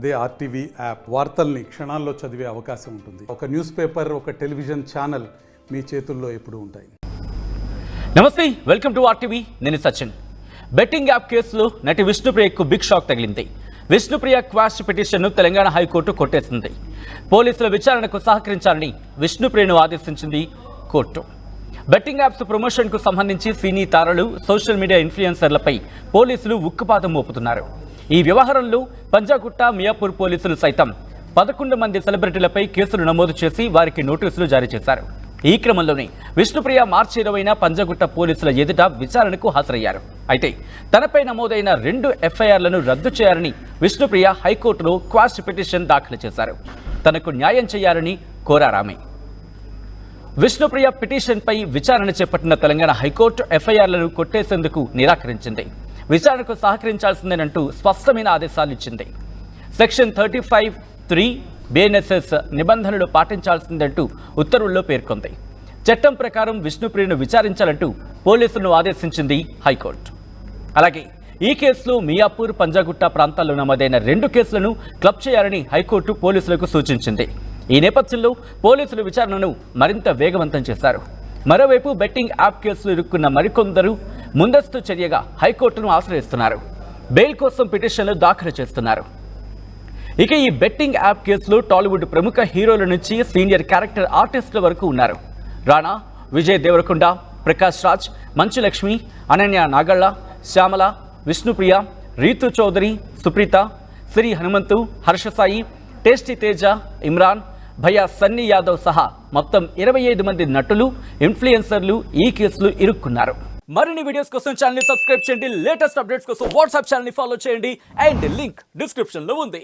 అదే RTV app వార్తల్ని క్షణాల్లో చదివే అవకాశం ఉంటుంది. ఒక న్యూస్ పేపర్, ఒక టెలివిజన్ ఛానల్ మీ చేతుల్లో ఎప్పుడూ ఉంటాయి. నమస్తే, వెల్కమ్ టు ఆర్టీవీ. నేను సచిన్. బెట్టింగ్ యాప్ కేసులో నటి విష్ణుప్రియకు బిగ్ షాక్ తగిలింది. విష్ణుప్రియ క్వాష్ పిటిషన్ను తెలంగాణ హైకోర్టు కొట్టేసింది. పోలీసుల విచారణకు సహకరించాలని విష్ణుప్రియను ఆదేశించింది కోర్టు. బెట్టింగ్ యాప్స్ ప్రమోషన్కు సంబంధించి సినీ తారలు, సోషల్ మీడియా ఇన్ఫ్లుయెన్సర్లపై పోలీసులు ఉక్కుపాదం మోపుతున్నారు. ఈ వ్యవహారంలో పంజాగుట్ట, మియాపూర్ పోలీసులు సైతం 11 మంది సెలబ్రిటీలపై కేసులు నమోదు చేసి వారికి నోటీసులు జారీ చేశారు. ఈ క్రమంలోనే విష్ణుప్రియ మార్చి 20న పంజాగుట్ట పోలీసుల ఎదుట విచారణకు హాజరయ్యారు. అయితే తనపై నమోదైన 2 ఎఫ్ఐఆర్లను రద్దు చేయాలని విష్ణుప్రియ హైకోర్టులో క్వాష్ పిటిషన్ దాఖలు చేశారు. తనకు న్యాయం చేయాలని కోరారామె. విష్ణుప్రియ పిటిషన్పై విచారణ చేపట్టిన తెలంగాణ హైకోర్టు ఎఫ్ఐఆర్లను కొట్టేసేందుకు నిరాకరించింది. విచారణకు సహకరించాల్సిందేనంటూ స్పష్టమైన ఆదేశాలు ఇచ్చింది. సెక్షన్ 35(3) BNSS నిబంధనలు పాటించాల్సిందంటూ ఉత్తర్వుల్లో పేర్కొంది. చట్టం ప్రకారం విష్ణుప్రియను విచారించాలంటూ పోలీసులను ఆదేశించింది హైకోర్టు. అలాగే ఈ కేసులో మియాపూర్, పంజాగుట్ట ప్రాంతాల్లో నమోదైన 2 కేసులను క్లబ్ చేయాలని హైకోర్టు పోలీసులకు సూచించింది. ఈ నేపథ్యంలో పోలీసులు విచారణను మరింత వేగవంతం చేశారు. మరోవైపు బెట్టింగ్ యాప్ కేసులు ఇరుక్కున్న మరికొందరు ముందస్తు చర్యగా హైకోర్టును ఆశ్రయిస్తున్నారు. బెయిల్ కోసం పిటిషన్లు దాఖలు చేస్తున్నారు. ఇక ఈ బెట్టింగ్ యాప్ కేసులో టాలీవుడ్ ప్రముఖ హీరోల నుంచి సీనియర్ క్యారెక్టర్ ఆర్టిస్టుల వరకు ఉన్నారు. రాణా, విజయ్ దేవరకొండ, ప్రకాష్ రాజ్, మంచు లక్ష్మి, అనన్య నాగళ్ళ, శ్యామల, విష్ణుప్రియ, రీతు చౌదరి, సుప్రీత, శ్రీ హనుమంతు, హర్షసాయి, టేస్టీ తేజ, ఇమ్రాన్, భయ్యా సన్నీ యాదవ్ సహా మొత్తం 25 మంది నటులు, ఇన్ఫ్లుయెన్సర్లు ఈ కేసులు ఇరుక్కున్నారు. మరిన్ని వీడియోస్ కోసం ఛానల్ ని సబ్స్క్రైబ్ చేయండి. లేటెస్ట్ అప్డేట్స్ కోసం వాట్సాప్ ఛానల్ ని ఫాలో చేయండి. అండ్ లింక్ డిస్క్రిప్షన్ లో ఉంది.